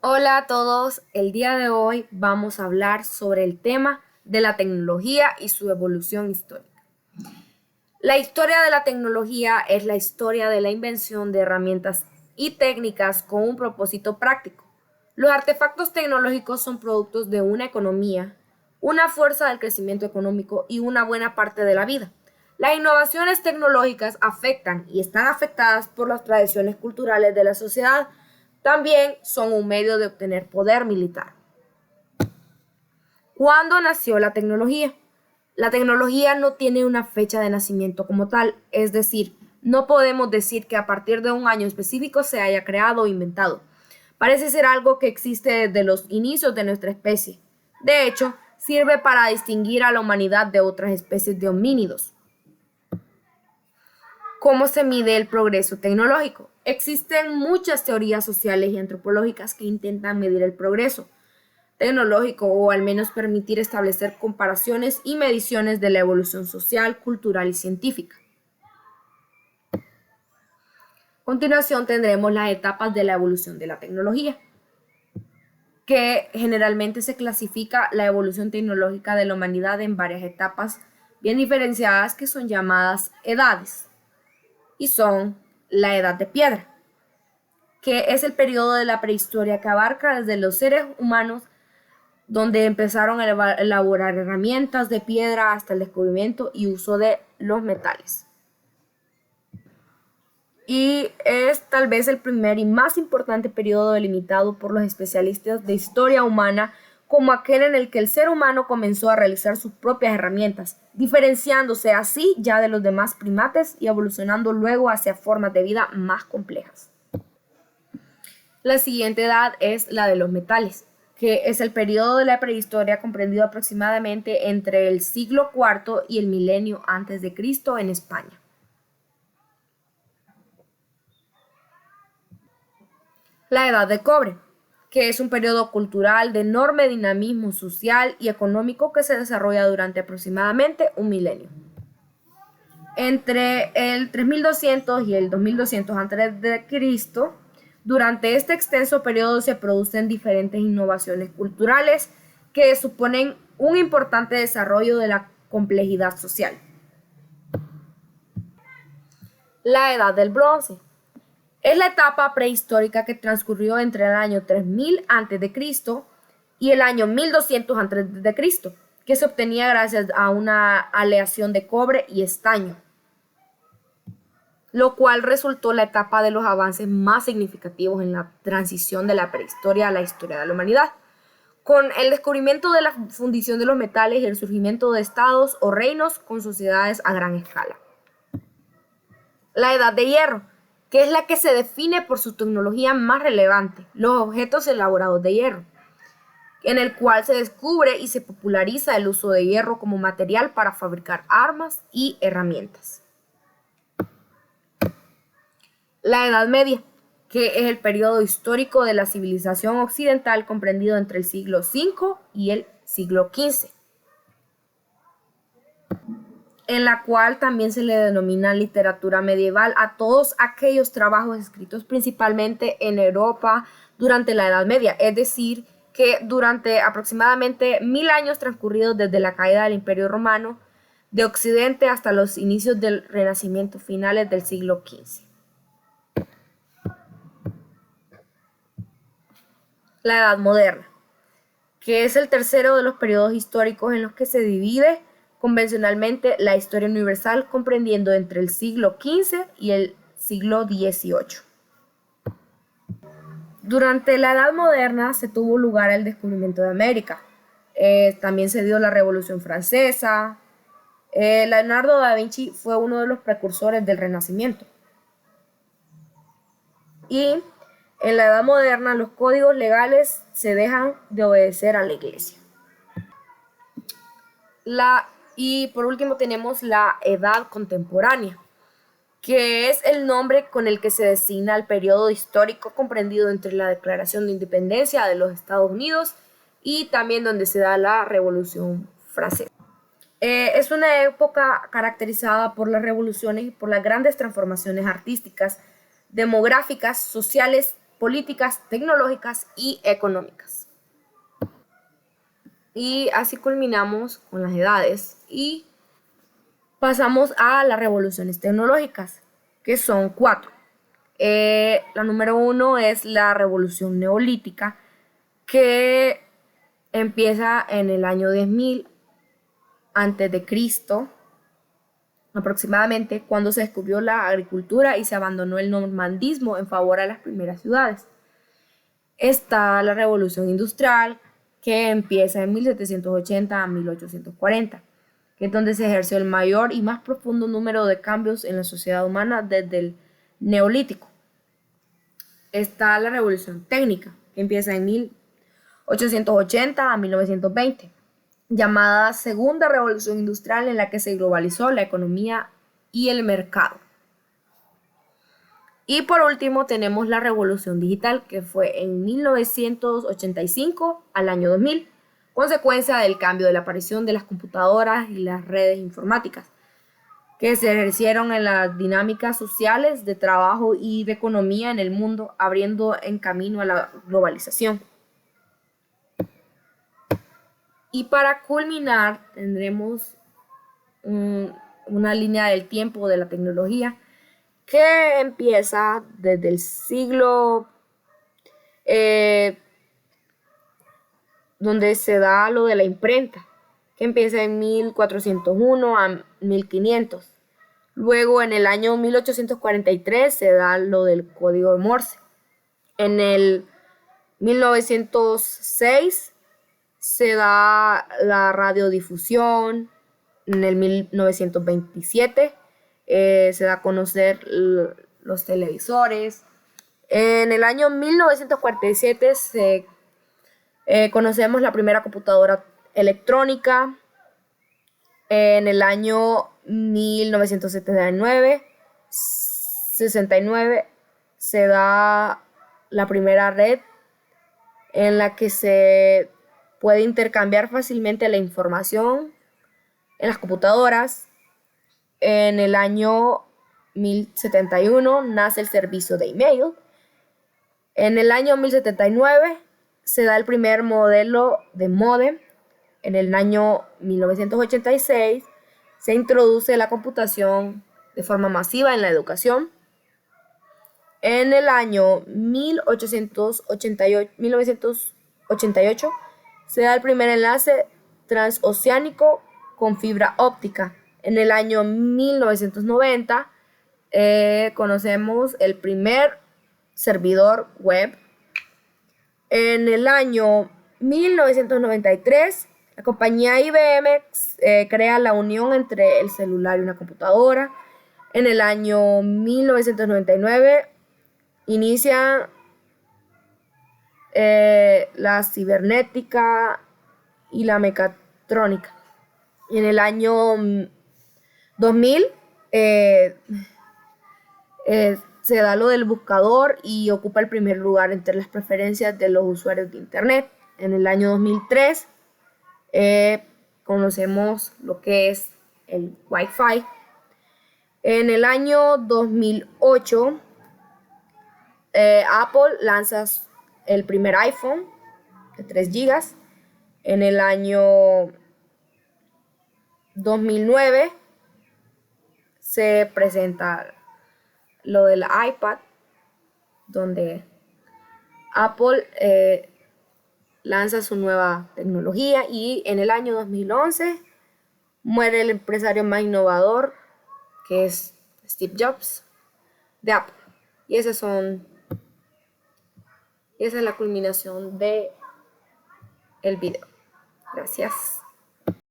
Hola a todos, el día de hoy vamos a hablar sobre el tema de la tecnología y su evolución histórica. La historia de la tecnología es la historia de la invención de herramientas y técnicas con un propósito práctico. Los artefactos tecnológicos son productos de una economía, una fuerza del crecimiento económico y una buena parte de la vida. Las innovaciones tecnológicas afectan y están afectadas por las tradiciones culturales de la sociedad. También son un medio de obtener poder militar. ¿Cuándo nació la tecnología? La tecnología no tiene una fecha de nacimiento como tal, es decir, no podemos decir que a partir de un año específico se haya creado o inventado. Parece ser algo que existe desde los inicios de nuestra especie. De hecho, sirve para distinguir a la humanidad de otras especies de homínidos. ¿Cómo se mide el progreso tecnológico? Existen muchas teorías sociales y antropológicas que intentan medir el progreso tecnológico o al menos permitir establecer comparaciones y mediciones de la evolución social, cultural y científica. A continuación tendremos las etapas de la evolución de la tecnología, que generalmente se clasifica la evolución tecnológica de la humanidad en varias etapas bien diferenciadas que son llamadas edades, y son la edad de piedra, que es el periodo de la prehistoria que abarca desde los seres humanos donde empezaron a elaborar herramientas de piedra hasta el descubrimiento y uso de los metales. Y es tal vez el primer y más importante periodo delimitado por los especialistas de historia humana como aquel en el que el ser humano comenzó a realizar sus propias herramientas, diferenciándose así ya de los demás primates y evolucionando luego hacia formas de vida más complejas. La siguiente edad es la de los metales, que es el periodo de la prehistoria comprendido aproximadamente entre el siglo IV y el milenio antes de Cristo en España. La edad de cobre, que es un periodo cultural de enorme dinamismo social y económico que se desarrolla durante aproximadamente un milenio. Entre el 3200 y el 2200 a.C., durante este extenso periodo se producen diferentes innovaciones culturales que suponen un importante desarrollo de la complejidad social. La Edad del Bronce es la etapa prehistórica que transcurrió entre el año 3000 a.C. y el año 1200 a.C., que se obtenía gracias a una aleación de cobre y estaño, lo cual resultó la etapa de los avances más significativos en la transición de la prehistoria a la historia de la humanidad, con el descubrimiento de la fundición de los metales y el surgimiento de estados o reinos con sociedades a gran escala. La Edad de Hierro, que es la que se define por su tecnología más relevante, los objetos elaborados de hierro, en el cual se descubre y se populariza el uso de hierro como material para fabricar armas y herramientas. La Edad Media, que es el periodo histórico de la civilización occidental comprendido entre el siglo V y el siglo XV, en la cual también se le denomina literatura medieval a todos aquellos trabajos escritos principalmente en Europa durante la Edad Media, es decir, que durante aproximadamente 1000 años transcurridos desde la caída del Imperio Romano de Occidente hasta los inicios del Renacimiento finales del siglo XV. La Edad Moderna, que es el tercero de los periodos históricos en los que se divide convencionalmente la historia universal, comprendiendo entre el siglo XV y el siglo XVIII. Durante la Edad Moderna se tuvo lugar el descubrimiento de América. También se dio la Revolución Francesa. Leonardo da Vinci fue uno de los precursores del Renacimiento. Y en la Edad Moderna los códigos legales se dejan de obedecer a la Iglesia. Y por último tenemos la Edad Contemporánea, que es el nombre con el que se designa el periodo histórico comprendido entre la Declaración de Independencia de los Estados Unidos y también donde se da la Revolución Francesa. Es una época caracterizada por las revoluciones y por las grandes transformaciones artísticas, demográficas, sociales, políticas, tecnológicas y económicas. Y así culminamos con las edades y pasamos a las revoluciones tecnológicas, que son 4. La número 1 es la revolución neolítica, que empieza en el año 10.000 antes de Cristo, aproximadamente, cuando se descubrió la agricultura y se abandonó el normandismo en favor de las primeras ciudades. Está la revolución industrial, que empieza en 1780 a 1840, que es donde se ejerció el mayor y más profundo número de cambios en la sociedad humana desde el neolítico. Está la revolución técnica, que empieza en 1880 a 1920, llamada Segunda Revolución Industrial, en la que se globalizó la economía y el mercado. Y por último tenemos la Revolución Digital, que fue en 1985 al año 2000, consecuencia del cambio de la aparición de las computadoras y las redes informáticas, que se ejercieron en las dinámicas sociales de trabajo y de economía en el mundo, abriendo en camino a la globalización. Y para culminar tendremos una línea del tiempo de la tecnología que empieza desde el siglo donde se da lo de la imprenta, que empieza en 1401 a 1500. Luego en el año 1843 se da lo del código de Morse. En el 1906 se da la radiodifusión. En el 1927 se da a conocer los televisores. En el año 1947 conocemos la primera computadora electrónica. En el año 1969 se da la primera red en la que se puede intercambiar fácilmente la información en las computadoras. En el año 1071 nace el servicio de email. En el año 1079 se da el primer modelo de módem. En el año 1986 se introduce la computación de forma masiva en la educación. En el año 1988 se da el primer enlace transoceánico con fibra óptica. En el año 1990 conocemos el primer servidor web. En el año 1993 la compañía IBM crea la unión entre el celular y una computadora. En el año 1999 inicia la cibernética y la mecatrónica. Y en el año 2000 se da lo del buscador y ocupa el primer lugar entre las preferencias de los usuarios de Internet. En el año 2003 conocemos lo que es el Wi-Fi. En el año 2008 Apple lanza el primer iPhone de 3 GB. En el año 2009 se presenta lo del iPad, donde Apple lanza su nueva tecnología, y en el año 2011 muere el empresario más innovador, que es Steve Jobs, de Apple. Y esa es la culminación de el video. Gracias.